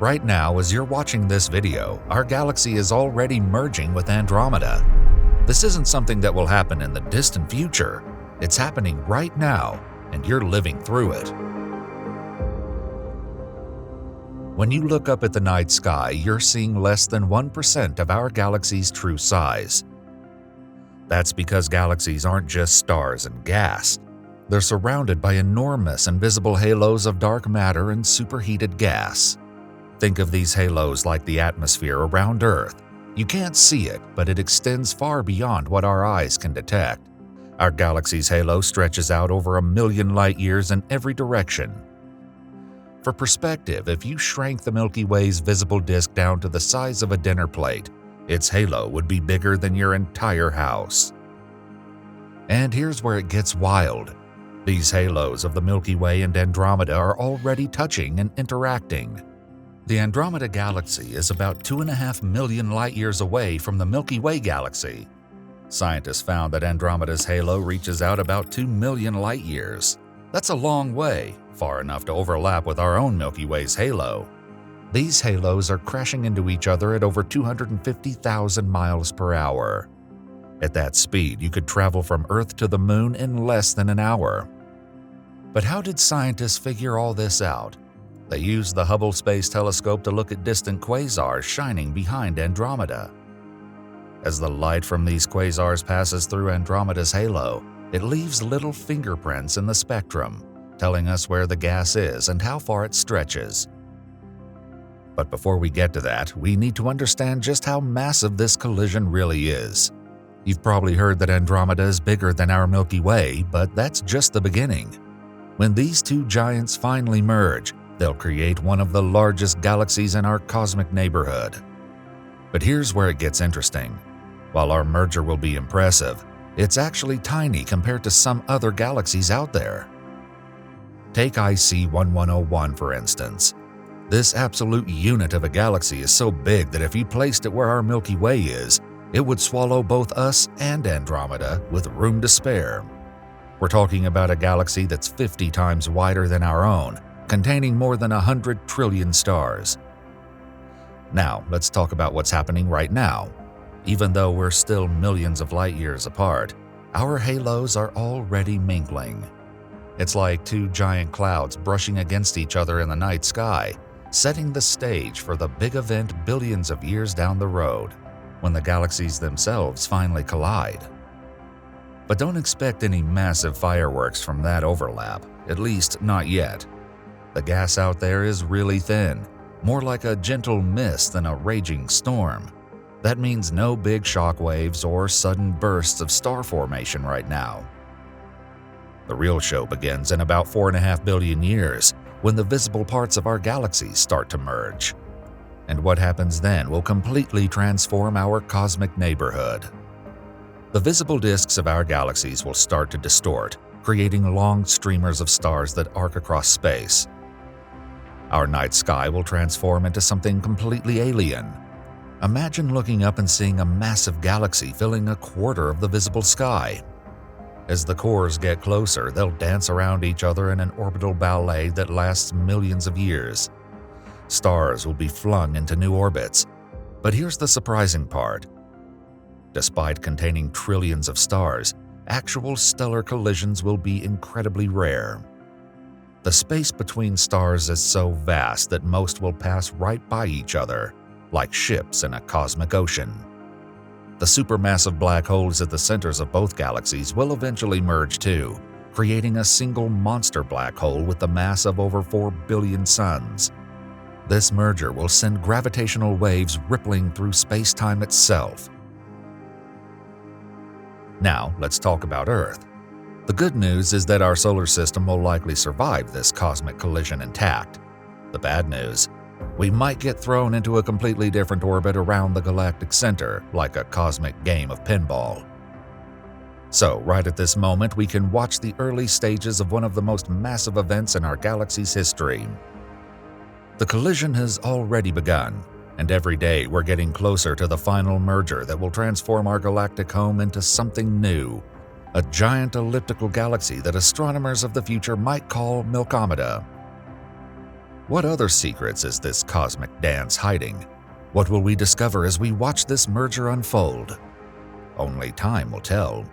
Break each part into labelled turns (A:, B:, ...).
A: Right now, as you're watching this video, our galaxy is already merging with Andromeda. This isn't something that will happen in the distant future. It's happening right now, and you're living through it. When you look up at the night sky, you're seeing less than 1% of our galaxy's true size. That's because galaxies aren't just stars and gas. They're surrounded by enormous invisible halos of dark matter and superheated gas. Think of these halos like the atmosphere around Earth. You can't see it, but it extends far beyond what our eyes can detect. Our galaxy's halo stretches out over 1 million light-years in every direction. For perspective, if you shrank the Milky Way's visible disk down to the size of a dinner plate, its halo would be bigger than your entire house. And here's where it gets wild. These halos of the Milky Way and Andromeda are already touching and interacting. The Andromeda galaxy is about 2.5 million light-years away from the Milky Way galaxy. Scientists found that Andromeda's halo reaches out about 2 million light-years. That's a long way, far enough to overlap with our own Milky Way's halo. These halos are crashing into each other at over 250,000 miles per hour. At that speed, you could travel from Earth to the Moon in less than an hour. But how did scientists figure all this out? They used the Hubble Space Telescope to look at distant quasars shining behind Andromeda. As the light from these quasars passes through Andromeda's halo, it leaves little fingerprints in the spectrum, telling us where the gas is and how far it stretches. But before we get to that, we need to understand just how massive this collision really is. You've probably heard that Andromeda is bigger than our Milky Way, but that's just the beginning. When these two giants finally merge, they'll create one of the largest galaxies in our cosmic neighborhood. But here's where it gets interesting. While our merger will be impressive, it's actually tiny compared to some other galaxies out there. Take IC 1101 for instance. This absolute unit of a galaxy is so big that if you placed it where our Milky Way is, it would swallow both us and Andromeda with room to spare. We're talking about a galaxy that's 50 times wider than our own, containing more than 100 trillion stars. Now, let's talk about what's happening right now. Even though we're still millions of light-years apart, our halos are already mingling. It's like two giant clouds brushing against each other in the night sky, setting the stage for the big event billions of years down the road, when the galaxies themselves finally collide. But don't expect any massive fireworks from that overlap, at least not yet. The gas out there is really thin, more like a gentle mist than a raging storm. That means no big shock waves or sudden bursts of star formation right now. The real show begins in about 4.5 billion years, when the visible parts of our galaxy start to merge. And what happens then will completely transform our cosmic neighborhood. The visible disks of our galaxies will start to distort, creating long streamers of stars that arc across space. Our night sky will transform into something completely alien. Imagine looking up and seeing a massive galaxy filling a quarter of the visible sky. As the cores get closer, they'll dance around each other in an orbital ballet that lasts millions of years. Stars will be flung into new orbits. But here's the surprising part. Despite containing trillions of stars, actual stellar collisions will be incredibly rare. The space between stars is so vast that most will pass right by each other, like ships in a cosmic ocean. The supermassive black holes at the centers of both galaxies will eventually merge too, creating a single monster black hole with the mass of over 4 billion suns. This merger will send gravitational waves rippling through space-time itself. Now, let's talk about Earth. The good news is that our solar system will likely survive this cosmic collision intact. The bad news? We might get thrown into a completely different orbit around the galactic center, like a cosmic game of pinball. So, right at this moment, we can watch the early stages of one of the most massive events in our galaxy's history. The collision has already begun, and every day we're getting closer to the final merger that will transform our galactic home into something new, a giant elliptical galaxy that astronomers of the future might call Milkomeda. What other secrets is this cosmic dance hiding? What will we discover as we watch this merger unfold? Only time will tell.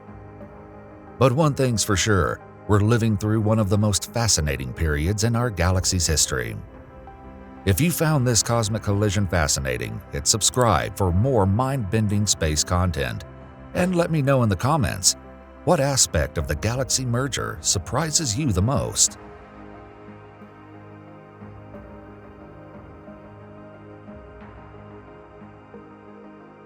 A: But one thing's for sure, we're living through one of the most fascinating periods in our galaxy's history. If you found this cosmic collision fascinating, hit subscribe for more mind-bending space content. And let me know in the comments, what aspect of the galaxy merger surprises you the most?